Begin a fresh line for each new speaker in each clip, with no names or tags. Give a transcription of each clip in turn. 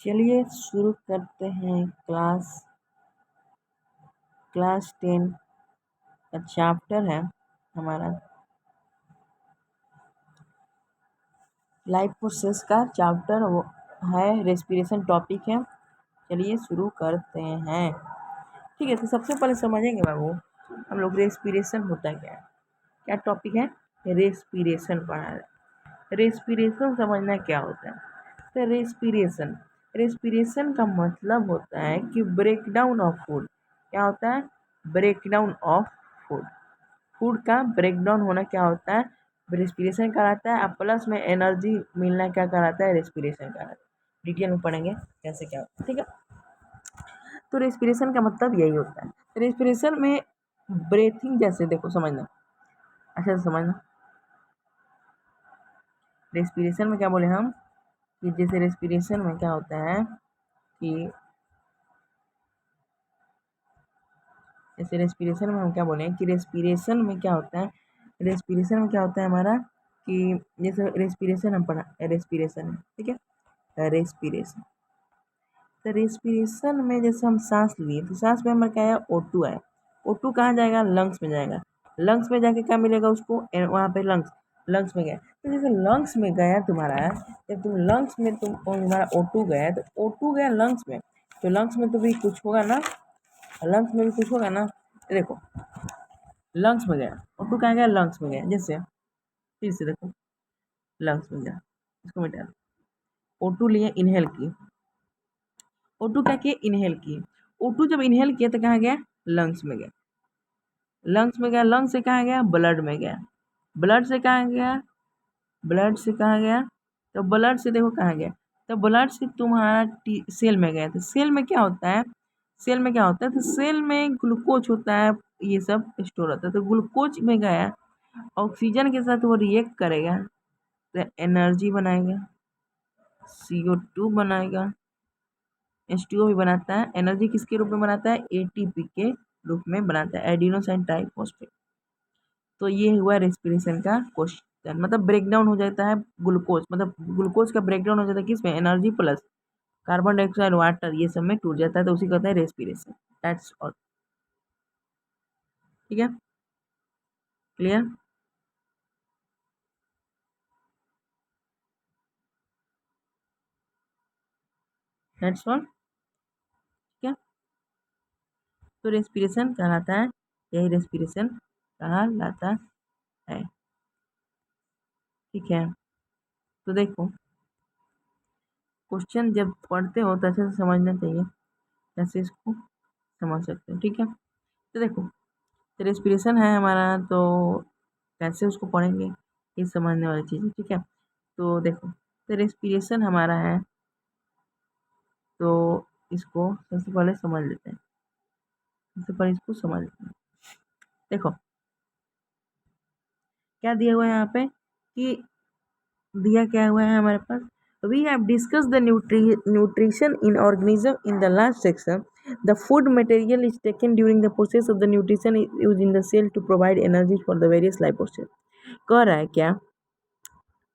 चलिए शुरू करते हैं क्लास 10 का चैप्टर है हमारा लाइफ प्रोसेस का चैप्टर वो है रेस्पिरेशन टॉपिक है। चलिए शुरू करते हैं। ठीक है, तो सबसे पहले समझेंगे बाबू हम लोग रेस्पिरेशन होता क्या है। क्या टॉपिक है? रेस्पिरेशन पढ़ा है। रेस्पिरेशन समझना क्या होता है। तो रेस्पिरेशन का मतलब होता है कि ब्रेक डाउन ऑफ फूड। क्या होता है? Break down of food. Food का ब्रेक डाउन होना क्या होता है? रेस्पिरेशन कराता है। अब प्लस में एनर्जी मिलना क्या कराता है? रेस्पिरेशन कराता है। डिटेल में पढ़ेंगे कैसे क्या होता है। ठीक है, तो रेस्पिरेशन का मतलब यही होता है। रेस्पिरेशन में ब्रेथिंग जैसे देखो समझना, अच्छा से समझना। रेस्पिरेशन में क्या बोले हम कि जैसे रेस्पिरेशन में क्या होता है कि जैसे रेस्पिरेशन में हम क्या बोले कि रेस्पिरेशन में क्या होता है, रेस्पिरेशन में क्या होता है हमारा कि जैसे रेस्पिरेशन हम पढ़ा रेस्पिरेशन है। ठीक है, रेस्पिरेशन तो रेस्पिरेशन में जैसे हम सांस लिए तो सांस में हमारा क्या है? O2 है। O2 कहाँ जाएगा? लंग्स में जाएगा। लंग्स में जाके क्या मिलेगा उसको? वहाँ पे लंग्स में गया। तो जैसे लंग्स में गया तुम्हारा, जब तुम लंग्स में तुम्हारा O2 गया तो O2 गया लंग्स में, तो लंग्स में तो भी कुछ होगा ना, लंग्स में भी कुछ होगा ना। देखो लंग्स में गया, O2 कहाँ गया? लंग्स में गया। जैसे फिर से देखो लंग्स में गया, इसको मिटा दो। O2 लिए, इनहेल किए, O2 क्या किए? इनहेल किए। O2 जब इनहेल किया तो कहाँ गया? लंग्स में गया। लंग्स में गया, लंग्स से कहाँ गया? ब्लड में गया। ब्लड से कहाँ गया? ब्लड से कहाँ गया? तो ब्लड से देखो कहाँ गया, तो ब्लड से तुम्हारा सेल में गया। तो सेल में क्या होता है? सेल में क्या होता है? तो सेल में ग्लूकोज होता है, ये सब स्टोर होता है। तो ग्लूकोज में गया, ऑक्सीजन के साथ वो रिएक्ट करेगा तो एनर्जी बनाएगा, CO2 बनाएगा, H2O भी बनाता है। एनर्जी किसके रूप में बनाता है? ATP के रूप में बनाता है, एडिनोसाइन ट्राइफॉस्फेट। तो ये हुआ रेस्पिरेशन का क्वेश्चन। मतलब ब्रेक डाउन हो जाता है ग्लूकोज, मतलब ग्लूकोज का ब्रेक डाउन हो जाता है किसमें? Energy plus carbon dioxide, water, ये सब में टूट जाता है, तो उसी कहते हैं रेस्पिरेशन। That's all. ठीक है, क्लियर? That's all. ठीक है, तो रेस्पिरेशन कहलाता है, यही रेस्पिरेशन कहलाता है। ठीक है, तो देखो क्वेश्चन जब पढ़ते हो तो अच्छे से समझना चाहिए, कैसे इसको समझ सकते हो। ठीक है, तो देखो तो रेस्पिरेशन है हमारा, तो कैसे उसको पढ़ेंगे, ये समझने वाली चीज़ है। ठीक है, तो देखो तो रेस्पिरेशन हमारा है, तो इसको सबसे पहले समझ लेते हैं। सबसे पहले इसको समझ लेते हैं। देखो क्या दिया हुआ है यहाँ पे कि दिया क्या हुआ है हमारे पास। We have discussed the nutrition in organism in the last section. The food material is taken during the process of the nutrition is used in the cell to provide energy for the various life process. कह रहा है क्या,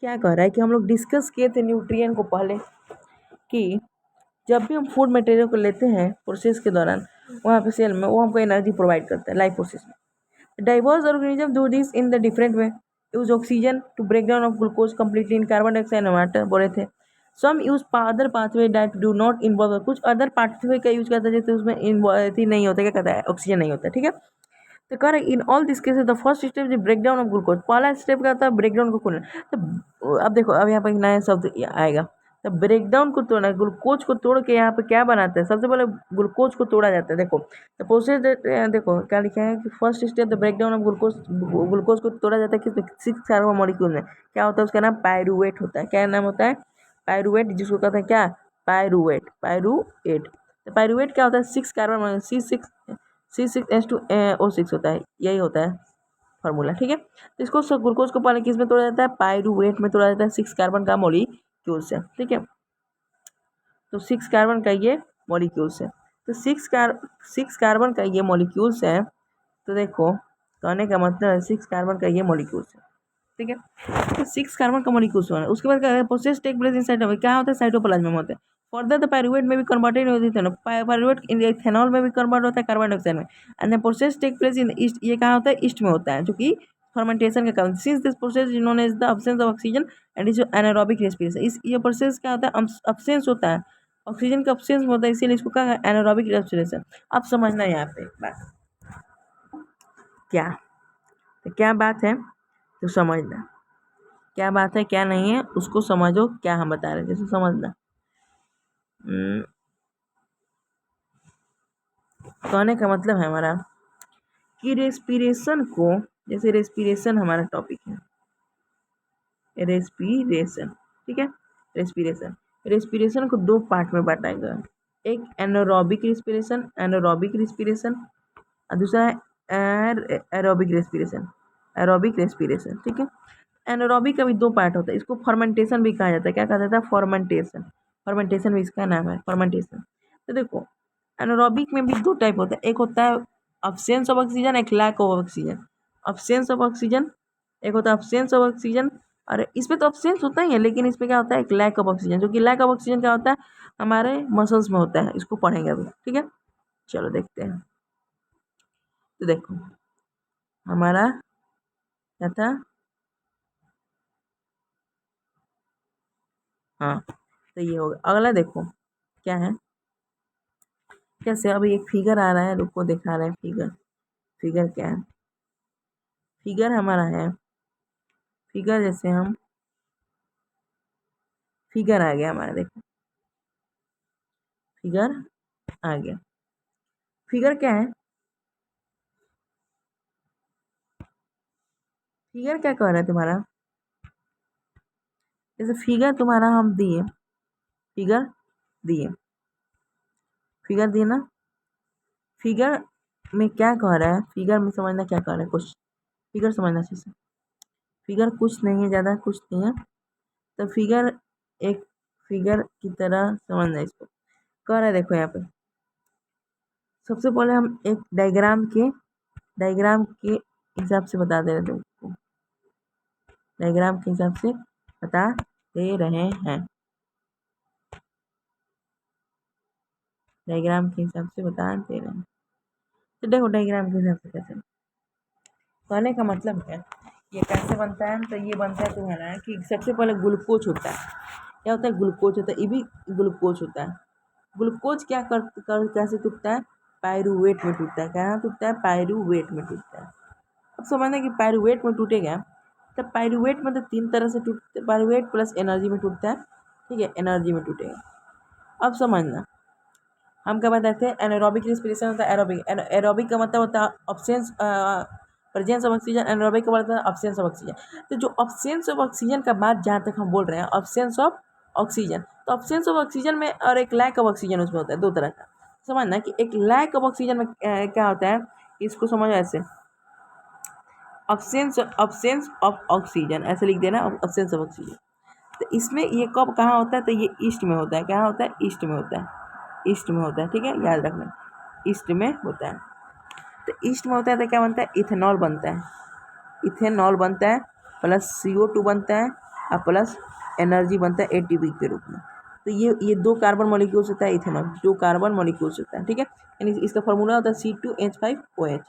क्या कह रहा है कि हम लोग डिस्कस किए थे न्यूट्रिएंट को पहले कि जब भी हम फूड मटेरियल को लेते हैं प्रोसेस के दौरान, वहाँ पे सेल में वो हमको एनर्जी प्रोवाइड करता है लाइफ प्रोसेस में। Diverse organisms do this in the different way. Use oxygen to break down of glucose completely in carbon dioxide and water बोले थे। Some use other pathway that do not involve, कुछ other pathway का use करते हैं जैसे उसमें involve नहीं होता, क्या कहता है? ऑक्सीजन नहीं होता। ठीक है, तो कह रहे in all this cases the first step is break down of glucose. पहला स्टेप क्या होता है? ब्रेक डाउन को खोलना। तो अब देखो अब यहाँ पर एक नया शब्द आएगा, तो ब्रेक डाउन को तोड़ना, ग्लूकोज को तोड़ के यहाँ पे क्या बनाते हैं? सबसे पहले ग्लूकोज को तोड़ा जाता है। देखो तो प्रोसेस देखो क्या लिखा है कि first step the break down of glucose. Glucose को तोड़ा जाता है किस 6 कार्बन मॉलिक्यूल में। क्या होता है? उसका नाम पायरूवेट होता है। क्या नाम होता है? पायरूवेट, जिसको कहते हैं क्या? पायरूवेट। पायरूवेट, तो पायरूवेट क्या होता है? 6 कार्बन, C6H2O6 होता है, यही होता है फार्मूला। ठीक है, तो इसको ग्लूकोज को पहले किस में तोड़ा जाता है? पायरूवेट में तोड़ा जाता है, 6 कार्बन का मॉलिक्यूल से। ठीक है, तो 6 कार्बन का ये मॉलिक्यूल्स है, तो 6 कार्बन का ये मॉलिक्यूल्स है। तो देखो कहने का मतलब है 6 कार्बन का ये मॉलिक्यूल्स है। ठीक है, तो 6 कार्बन का मॉलिक्यूल्स होना है। उसके बाद क्या है? Process take place in cyto, क्या होता है? साइटोप्लाज्म में होता है। फर्दर द पायरुवेट में भी कन्वर्टेड होती है ना, पायरुवेट इन इथेनॉल में भी कन्वर्ट होता है कार्बन डाइऑक्साइड में, and the process take place in yeast, ये कहाँ होता है, ईस्ट में होता है, जो कि फर्मेंटेशन का कारण, since this process is known as the absence of oxygen and is anaerobic respiration, इस ये प्रोसेस क्या होता है, अब्सेंस होता है, ऑक्सीजन का अब्सेंस होता है, इसीलिए इसको कहा एनारोबिक रेस्पिरेशन। अब समझना है यहाँ पे बात क्या, तो क्या बात है, तो समझना क्या बात है क्या नहीं है, उसको समझो क्या हम बता रहे हैं, जैसे समझना। कहने का मतलब है हमारा कि रेस्पिरेशन को, जैसे रेस्पिरेशन हमारा टॉपिक है, रेस्पिरेशन, ठीक है, रेस्पिरेशन, रेस्पिरेशन को दो पार्ट में बांटा गया, एक एनारोबिक रेस्पिरेशन, एनारोबिक रेस्पिरेशन, और दूसरा है एरोबिक रेस्पिरेशन, एरोबिक रेस्पिरेशन, ठीक है। एनारोबिक का भी दो पार्ट होता है, इसको फर्मेंटेशन भी कहा जाता है, क्या कहा जाता है, फर्मेंटेशन, फर्मेंटेशन भी इसका नाम है, फर्मेंटेशन। तो देखो एनारोबिक में भी दो टाइप होता है, एक होता है अब्सेंस ऑफ ऑक्सीजन, एक lack of oxygen, absence of oxygen, एक होता है अब्सेंस ऑफ ऑक्सीजन, और इसमें तो अब्सेंस होता ही है, लेकिन इसमें क्या होता है, एक लैक ऑफ ऑक्सीजन, जो कि लैक ऑफ ऑक्सीजन क्या होता है, हमारे मसल्स में होता है, इसको पढ़ेंगे अभी, ठीक है। चलो देखते हैं, तो देखो हमारा क्या था, हाँ, तो ये होगा अगला, देखो क्या है, कैसे, अभी एक फिगर आ रहा है, रुको दिखा रहे हैं फिगर, फिगर क्या है, फिगर हमारा है, फिगर जैसे हम, फिगर आ गया हमारा, देखो फिगर आ गया, फिगर क्या है, फिगर क्या कह रहा है तुम्हारा, जैसे फिगर तुम्हारा हम दिए, फिगर दिए, फिगर दिए ना, फिगर में क्या कह रहा है, फिगर में समझना क्या कह रहा है कुछ, फिगर समझना अच्छे से, फिगर कुछ नहीं है, ज़्यादा कुछ नहीं है, तो फिगर एक फिगर की तरह समझना इसको, कह रहा है देखो यहाँ पे, सबसे पहले हम एक डायग्राम के हिसाब से बता दे रहे थे उसको, डायग्राम के हिसाब से बता दे रहे हैं, डायग्राम के हिसाब से बता दे रहे हैं, तो देखो डायग्राम के हिसाब से कैसे, कहने का मतलब है ये कैसे बनता है, तो ये बनता है तुम्हारा कि सबसे पहले ग्लूकोज होता है, क्या होता है, ग्लूकोज होता है, ये भी ग्लूकोज होता है, ग्लूकोज क्या कैसे टूटता है, पायरुवेट में टूटता है, कहाँ टूटता है, पायरुवेट में टूटता है। अब समझना कि पायरुवेट में टूटेगा, तब पायरुवेट में तो तीन तरह से टूटते, पायरुवेट प्लस एनर्जी में टूटता है, ठीक है, एनर्जी में टूटेगा। अब समझना हम क्या बताते हैं, एनारोबिक रेस्पिरेशन होता है, एरोबिक, एरोबिक का मतलब होता है absence, presence of oxygen, anaerobic का मतलब ऑब्सेंस ऑफ ऑक्सीजन। तो जो ऑब्सेंस ऑफ ऑक्सीजन का बात जहाँ तक हम बोल रहे हैं, ऑब्सेंस ऑफ ऑक्सीजन, तो ऑब्सेंस ऑफ ऑक्सीजन में और एक लैक ऑफ ऑक्सीजन उसमें होता है, दो तरह का समझना कि एक लैक ऑफ ऑक्सीजन में क्या होता है, इसको समझो ऐसे, ऑब्सेंस ऑफ ऑक्सीजन ऐसे लिख देना, ऑब्सेंस ऑफ ऑक्सीजन। तो इसमें ये कब कहाँ होता है, तो ये ईस्ट में होता है, कहाँ होता है, ईस्ट में होता है, ईस्ट में होता है, ठीक है, याद रखना ईस्ट में होता है। तो ईस्ट में होता है तो क्या बनता है, इथेनॉल बनता है, इथेनॉल बनता है, प्लस CO2 बनता है, और प्लस एनर्जी बनता है ATP के रूप में। तो ये दो कार्बन मॉलिक्यूल्स होता है इथेनॉल, दो कार्बन मॉलिक्यूल्स होता है, ठीक है, यानी इसका फॉर्मूला होता है C2H5OH।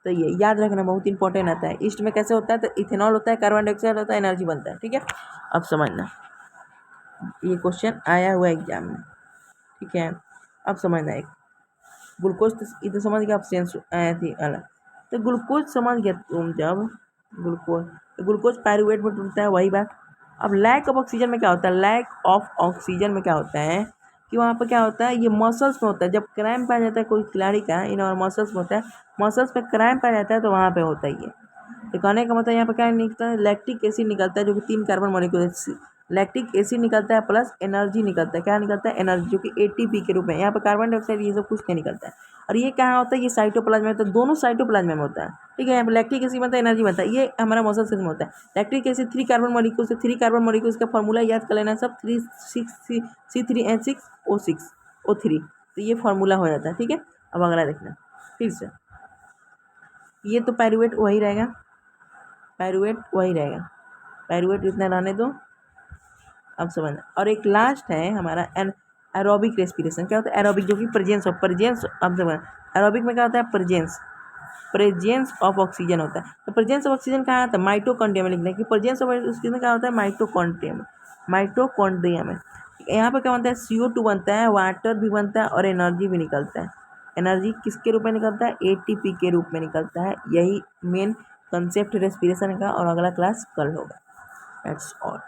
तो ये याद रखना बहुत इंपॉर्टेंट आता है, ईस्ट में कैसे होता है, तो इथेनॉल होता है, कार्बन डाइऑक्साइड होता है, एनर्जी बनता है, ठीक है। अब समझना ये क्वेश्चन आया हुआ एग्जाम में, ठीक है। अब समझना एक ग्लूकोज, तो ये तो समझ गया, ऑब्सेंस थी अलग, तो ग्लूकोज समझ गया तुम, जब ग्लूकोज, तो ग्लूकोज पायरुवेट में टूटता है, वही बात। अब लैक ऑफ ऑक्सीजन में क्या होता है, लैक ऑफ ऑक्सीजन में क्या होता है कि वहाँ पर क्या होता है, ये मसल्स में होता है, जब क्रैम्प आ जाता है कोई खिलाड़ी का, इन और मसल्स में होता है, मसल्स पे क्रैम्प आ जाता है तो वहाँ पे होता ही है। तो कहने का मतलब यहाँ पर क्या निकलता है, लैक्टिक एसिड निकलता है, जो कि 3 कार्बन मॉलिक्यूल, लैक्टिक एसिड निकलता है, प्लस एनर्जी निकलता है, क्या निकलता है, एनर्जी, जो कि ATP के रूप में, यहाँ पर कार्बन डाइऑक्साइड ये सब कुछ नहीं निकलता है। और ये कहाँ होता है, ये साइटोप्लाज्म में होता है, दोनों साइटोप्लाज्म में होता है, ठीक है। यहाँ पर लैक्टिक एसिड बनता है, एनर्जी बनता है, ये हमारा मसल सेल में होता है। लैक्टिक एसिड 3 कार्बन मॉलिक्यूल से, 3 कार्बन मॉलिक्यूल्स का फॉर्मूला याद कर लेना सब, 3 6C3H6O6O3, तो ये फॉर्मूला हो जाता है, ठीक है। अब अगला देखना फिर से, ये तो पायरुवेट वही रहेगा, पायरुवेट वही रहेगा, पायरुवेट इतना रहने दो। अब समझना, और एक लास्ट है हमारा एरोबिक रेस्पिरेशन क्या होता है? एरोबिक जो कि प्रेजेंस अब देखो एरोबिक में क्या होता है? प्रेजेंस ऑफ ऑक्सीजन होता है। तो प्रेजेंस ऑफ ऑक्सीजन कहाँ आता है? माइटोकॉन्ड्रिया में लिखना है कि प्रेजेंस ऑफ ऑक्सीजन क्या होता है? माइटोकॉन्ड्रिया में। यहाँ पे क्या बनता है? CO2 बनता है, वाटर भी बनता है और एनर्जी भी निकलता है। एनर्जी किसके रूप में निकलता है? ATP के रूप में निकलता है। यही मेन कंसेप्ट रेस्पिरेशन का और अगला क्लास कल होगा। That's all.